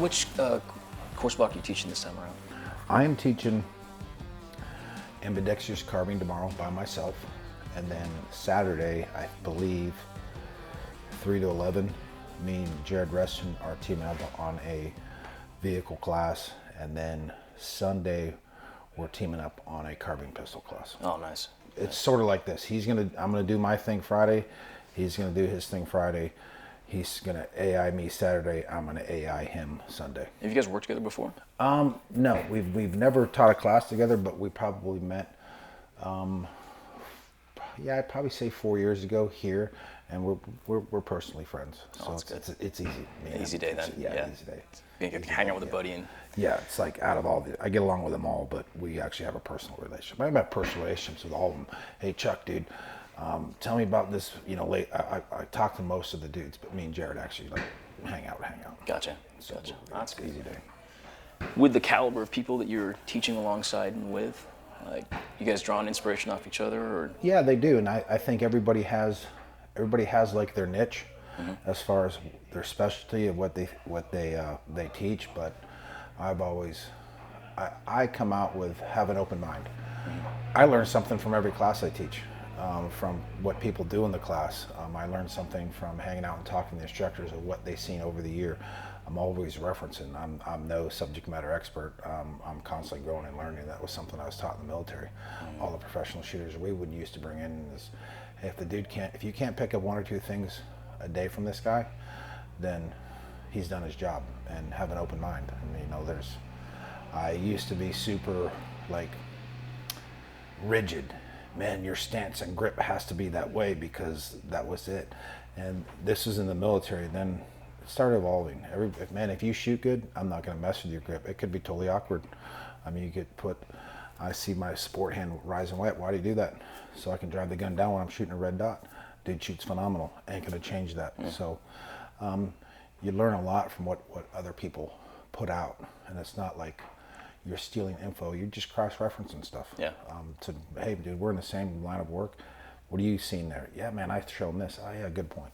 Which course block are you teaching this time around? I am teaching ambidextrous carving tomorrow by myself, and then Saturday, I believe, 3 to 11, me and Jared Reston are teaming up on a vehicle class, and then Sunday, we're teaming up on a carbine pistol class. Oh, nice. It's sort of like this. I'm gonna do my thing Friday. He's gonna do his thing Friday. He's gonna AI me Saturday. I'm gonna AI him Sunday. Have you guys worked together before? No, we've never taught a class together, but we probably met. I'd probably say 4 years ago here, and we're personally friends. So it's easy. Easy day then. Yeah, easy day. You can hang out with a buddy and. Yeah, it's like out of all I get along with them all, but we actually have a personal relationship. I have personal relationships with all of them. Hey, Chuck, dude, tell me about this. I talk to most of the dudes, but me and Jared actually like hang out. Gotcha. So That's good. Easy day. With the caliber of people that you're teaching alongside and with, like, you guys drawing inspiration off each other, or? Yeah, they do, and I think everybody has like their niche, as far as their specialty of what they teach. But I come out with have an open mind. I learn something from every class I teach, from what people do in the class. I learn something from hanging out and talking to the instructors of what they've seen over the year. I'm always referencing. I'm no subject matter expert. I'm constantly growing and learning. That was something I was taught in the military. All the professional shooters we would used to bring in is, hey, if you can't pick up one or two things a day from this guy, then he's done his job. And have an open mind. And I used to be super like rigid. Man, your stance and grip has to be that way because that was it. And this was in the military. Then it started evolving. If you shoot good, I'm not going to mess with your grip. It could be totally awkward. I see my sport hand rising wet. Why do you do that? So I can drive the gun down when I'm shooting a red dot. Dude shoots phenomenal. Ain't going to change that. So you learn a lot from what other people put out. And it's not like you're stealing info. You're just cross-referencing stuff. Yeah. Hey, dude, we're in the same line of work. What are you seeing there? Yeah, man, I show them this. Oh, yeah, good point.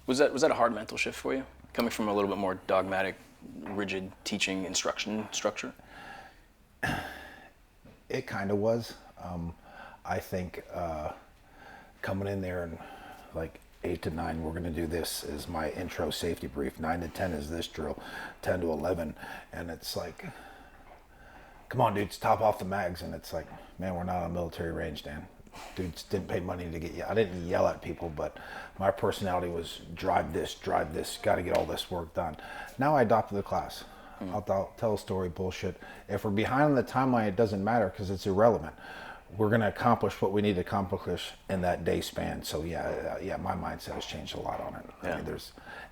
Was that a hard mental shift for you, coming from a little bit more dogmatic, rigid teaching instruction structure? It kind of was. I think coming in there and like 8 to 9, we're going to do this is my intro safety brief. 9 to 10 is this drill. 10 to 11, and it's like, come on, dudes, top off the mags. And it's like, man, we're not on a military range, Dan. Dudes didn't pay money to get you. I didn't yell at people, but my personality was drive this, got to get all this work done. Now I adopted the class. I'll tell a story, bullshit. If we're behind on the timeline, it doesn't matter because it's irrelevant. We're going to accomplish what we need to accomplish in that day span. So yeah, my mindset has changed a lot on it. Yeah.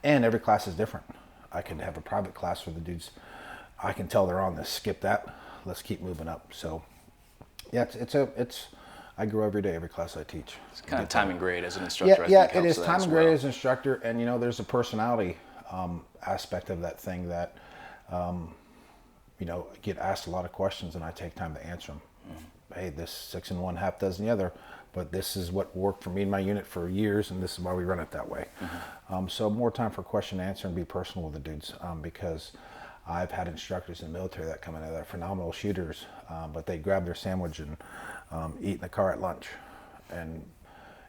And every class is different. I can have a private class where the dudes, I can tell they're on this, skip that, let's keep moving up. So yeah, I grow every day, every class I teach. It's kind of time and grade as an instructor. Yeah, it is time and grade as an instructor. And there's a personality aspect of that thing that, get asked a lot of questions and I take time to answer them. Hey, this 6 and 1, half dozen the other, but this is what worked for me and my unit for years, and this is why we run it that way. So more time for question and answer and be personal with the dudes, because I've had instructors in the military that come in that are phenomenal shooters, but they grab their sandwich and eat in the car at lunch. And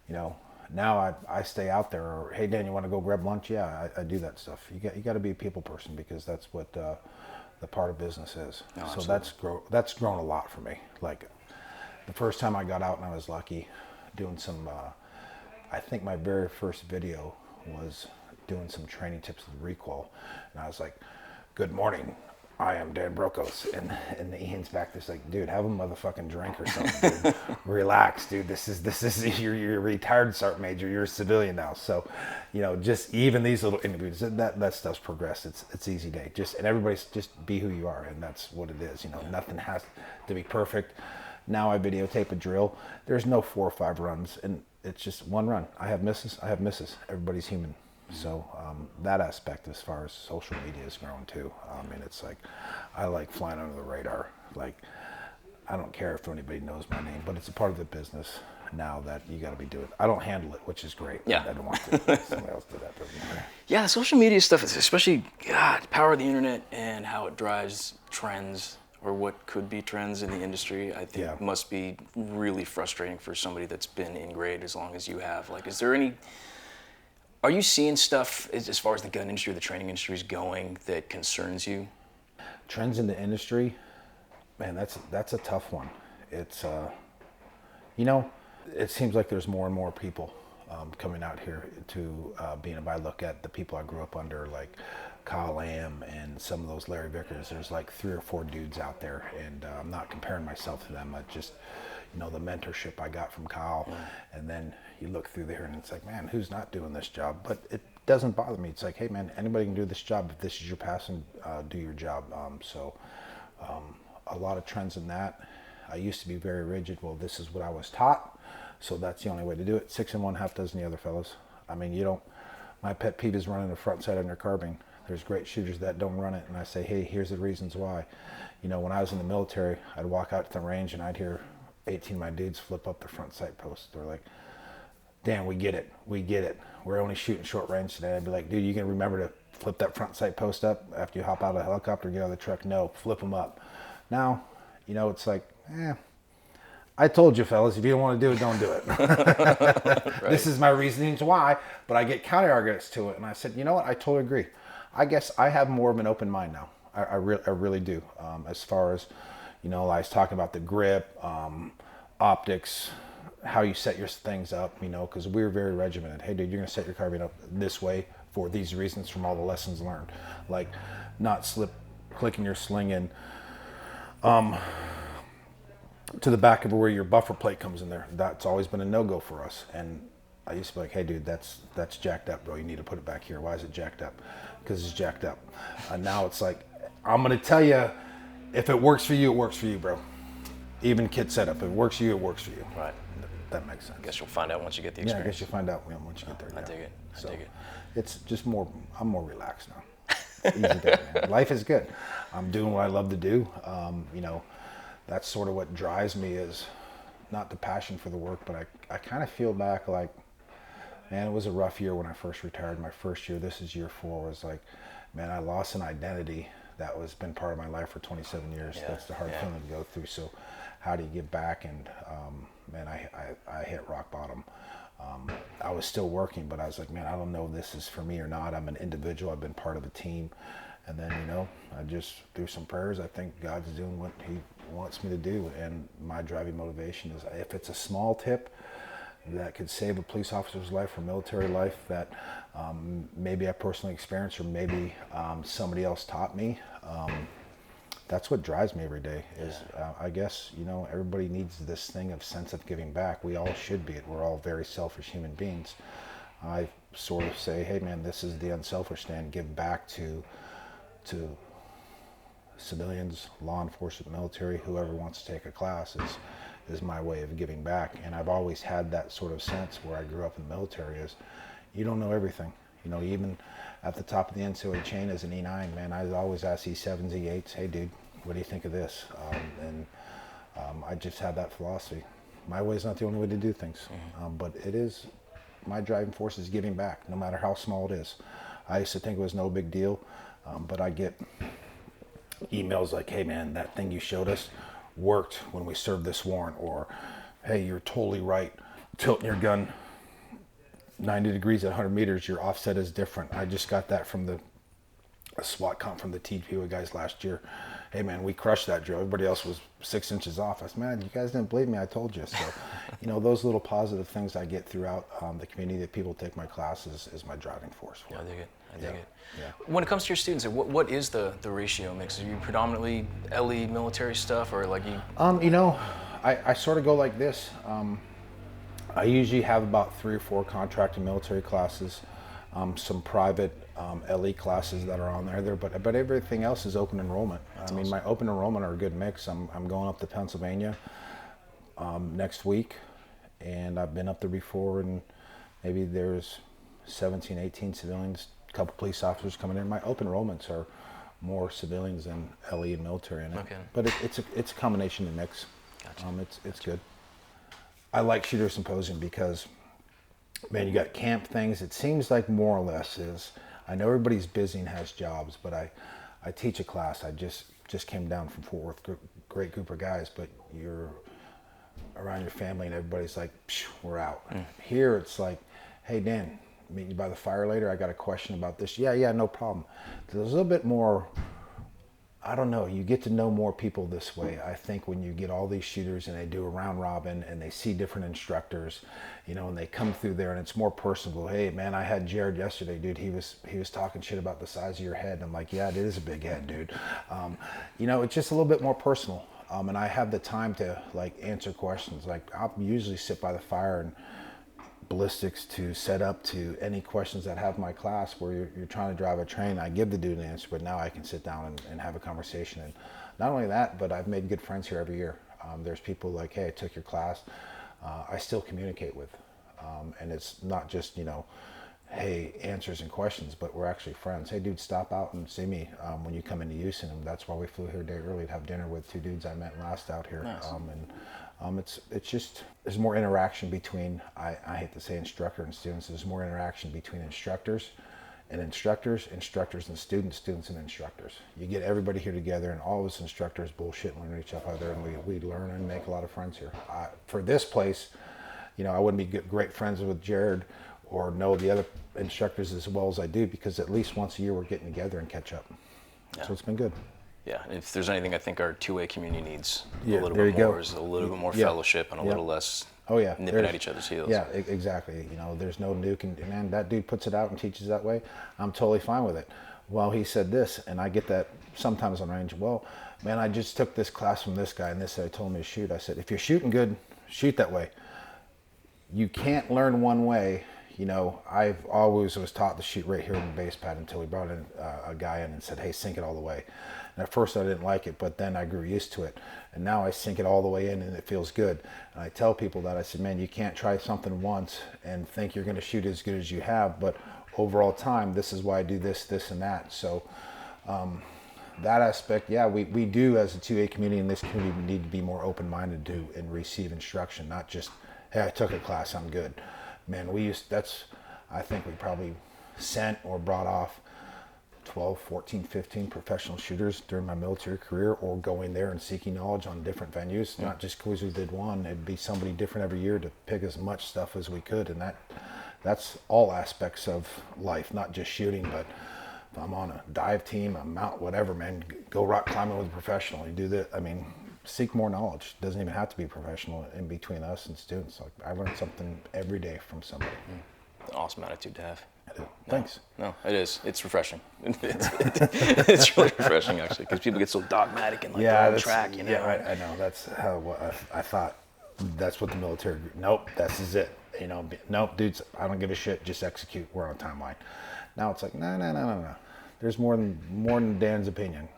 now I stay out there, or hey Dan, you want to go grab lunch? Yeah, I do that stuff. You got to be a people person because that's what the part of business is. Oh, so that's grown a lot for me. Like the first time I got out and I was lucky doing some, I think my very first video was doing some training tips with recoil. And I was like, good morning, I am Dan Brokos. And the Ian's back there's like, dude, have a motherfucking drink or something, dude. Relax, dude. This is you're a retired sergeant major, you're a civilian now. So, just even these little interviews, that stuff's progressed. It's easy day. And everybody's just be who you are, and that's what it is. Nothing has to be perfect. Now I videotape a drill. There's no 4 or 5 runs, and it's just one run. I have misses. Everybody's human. So that aspect, as far as social media is grown too. I mean, it's like I like flying under the radar. Like I don't care if anybody knows my name, but it's a part of the business now that you got to be doing. I don't handle it, which is great. Yeah. I don't want to. Somebody else did that. Doesn't matter. Yeah, social media stuff, especially God, power of the internet and how it drives trends or what could be trends in the industry, I think must be really frustrating for somebody that's been in grade as long as you have. Like, are you seeing stuff as far as the gun industry or the training industry is going that concerns you? Trends in the industry, man, that's a tough one. It's, it seems like there's more and more people coming out here to if I look at the people I grew up under, like Kyle Lamb and some of those Larry Vickers, there's like 3 or 4 dudes out there, and I'm not comparing myself to them. I just, the mentorship I got from Kyle, and then you look through there and it's like, man, who's not doing this job? But it doesn't bother me. It's like, hey man, anybody can do this job. If this is your passion, do your job. A lot of trends in that. I used to be very rigid. Well, this is what I was taught, so that's the only way to do it. 6 and 1, half dozen the other fellows. I mean, my pet peeve is running the front sight on your carbine. There's great shooters that don't run it, and I say, hey, here's the reasons why. When I was in the military, I'd walk out to the range and I'd hear 18 of my dudes flip up the front sight post. They're like, Dan, we get it. We're only shooting short range today. I'd be like, dude, you can remember to flip that front sight post up after you hop out of the helicopter, get out of the truck? No, flip them up. Now, it's like, I told you, fellas, if you don't want to do it, don't do it. Right. This is my reasonings why, but I get counter arguments to it. And I said, you know what? I totally agree. I guess I have more of an open mind now. I really do. As far as, I was talking about the grip, optics, how you set your things up, because we're very regimented. Hey, dude, you're going to set your carbine up this way for these reasons from all the lessons learned. Like not clicking your sling in to the back of where your buffer plate comes in there. That's always been a no-go for us. And I used to be like, hey, dude, that's jacked up, bro. You need to put it back here. Why is it jacked up? Because it's jacked up. And now it's like, I'm going to tell you, if it works for you, it works for you, bro. Even kit setup. If it works for you, it works for you. Right. That makes sense. I guess you'll find out once you get the experience. Yeah, I guess you'll find out once you get there. I dig it. I dig it. It's just I'm more relaxed now. Easy day, man. Life is good. I'm doing what I love to do. That's sort of what drives me, is not the passion for the work, but I kind of feel back like, man, it was a rough year when I first retired. My first year, this is year 4, was like, man, I lost an identity that was been part of my life for 27 years. Yeah, that's the hard feeling to go through. So how do you give back? And man, I hit rock bottom. I was still working, but I was like, man, I don't know if this is for me or not. I'm an individual. I've been part of a team. And then, I just, through some prayers, I think God's doing what he wants me to do. And my driving motivation is, if it's a small tip that could save a police officer's life or military life that maybe I personally experienced, or maybe somebody else taught me, that's what drives me every day. Is I guess, everybody needs this thing of sense of giving back. We all should be. We're all very selfish human beings. I sort of say, hey man, this is the unselfish stand. Give back to civilians, law enforcement, military, whoever wants to take a class is my way of giving back. And I've always had that sort of sense where I grew up in the military, is you don't know everything. Even at the top of the NCOA chain as an E9, man, I always ask E7s, E8s, hey dude, what do you think of this? I just have that philosophy. My way is not the only way to do things, but it is, my driving force is giving back, no matter how small it is. I used to think it was no big deal, but I get emails like, hey man, that thing you showed us worked when we served this warrant, or hey, you're totally right, tilting your gun 90 degrees at 100 meters, your offset is different. I just got that from a SWAT comp from the TPO guys last year. Hey man, we crushed that drill. Everybody else was 6 inches off. I said, man, you guys didn't believe me. I told you. So, those little positive things I get throughout the community that people take my classes is my driving force for. I dig it. I dig it. Yeah. When it comes to your students, what is the ratio mix? Are you predominantly LE military stuff, or like you? I sort of go like this. I usually have about 3 or 4 contracted military classes, some private LE classes that are on there, but everything else is open enrollment. That's awesome. My open enrollment are a good mix. I'm going up to Pennsylvania next week, and I've been up there before, and maybe there's 17, 18 civilians, a couple police officers coming in. My open enrollments are more civilians than LE and military in it. Okay. But it's a combination and mix. Gotcha. It's good. I like Shooter Symposium because, man, you got camp things. It seems like more or less is, I know everybody's busy and has jobs, but I teach a class. I just came down from Fort Worth, great group of guys, but you're around your family and everybody's like, we're out. Here it's like, hey, Dan, meet you by the fire later. I got a question about this. Yeah, no problem. There's a little bit more, I don't know, you get to know more people this way. I think when you get all these shooters and they do a round robin and they see different instructors, you know, and they come through there and it's more personable. Hey, man, I had Jared yesterday, dude. He was talking shit about the size of your head. And I'm like, yeah, it is a big head, dude. You know, it's just a little bit more personal. And I have the time to like answer questions. Like I'll usually sit by the fire and ballistics to set up to any questions that have my class where you're trying to drive a train. I give the dude an answer, but now I can sit down and have a conversation. And not only that, but I've made good friends here every year. There's people like, hey, I took your class. I still communicate with. And it's not just, you know, hey, answers and questions, but we're actually friends. Hey, dude, stop out and see me when you come into Houston. And that's why we flew here a day early to have dinner with two dudes I met last out here. Nice. It's just, there's more interaction between, I hate to say instructor and students, there's more interaction between instructors and students, students and instructors. You get everybody here together and all of us instructors bullshit and learn each other, and we learn and make a lot of friends here. For this place, you know, I wouldn't be great friends with Jared or know the other instructors as well as I do, because at least once a year we're getting together and catch up. Yeah. So it's been good. Yeah, if there's anything I think our two-way community needs a little there bit you more go. is a little bit more fellowship and a little less nipping at each other's heels. Yeah, exactly. You know, there's no nuke, and man, that dude puts it out and teaches that way. I'm totally fine with it. Well, he said this, and I get that sometimes on range. Well, man, I just took this class from this guy, and this guy told me to shoot. I said, if you're shooting good, shoot that way. You can't learn one way. You know, I've always was taught to shoot right here in the base pad until we brought in a guy in and said, hey, sink it all the way. And at first I didn't like it, but then I grew used to it. And now I sink it all the way in and it feels good. And I tell people that, I said, man, you can't try something once and think you're going to shoot as good as you have, but overall time, this is why I do this, this, and that. So that aspect, yeah, we do as a 2A community in this community need to be more open-minded to and receive instruction, not just, hey, I took a class, I'm good. Man, I think we probably sent or brought off 12, 14, 15 professional shooters during my military career, or going there and seeking knowledge on different venues. Not just because we did one, it'd be somebody different every year to pick as much stuff as we could. And that's all aspects of life, not just shooting, but if I'm on a dive team, a mount, whatever, man, go rock climbing with a professional. You do that. I mean, seek more knowledge. It doesn't even have to be professional in between us and students. Like, I learn something every day from somebody. An awesome attitude to have. Thanks. No, it is. It's refreshing. It's really refreshing, actually, because people get so dogmatic and like on track, you know? Yeah, I know. That's how I thought. That's what the military. Nope, this is it. You know, nope, dudes. I don't give a shit. Just execute. We're on a timeline. Now it's like no. There's more than Dan's opinion.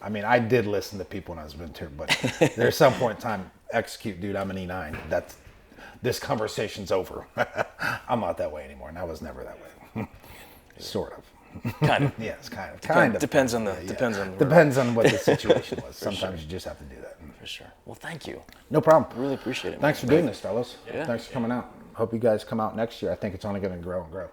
I mean, I did listen to people when I was military, but there's some point in time, execute, dude. I'm an E9. This conversation's over. I'm not that way anymore, and I was never that way. Sort of. Kind of. Yes, kind of. Depends on what the situation was. Sometimes sure. You just have to do that. For sure. Well, thank you. No problem. I really appreciate it. Thanks for doing this, fellas. Yeah. Thanks for coming out. Hope you guys come out next year. I think it's only going to grow and grow.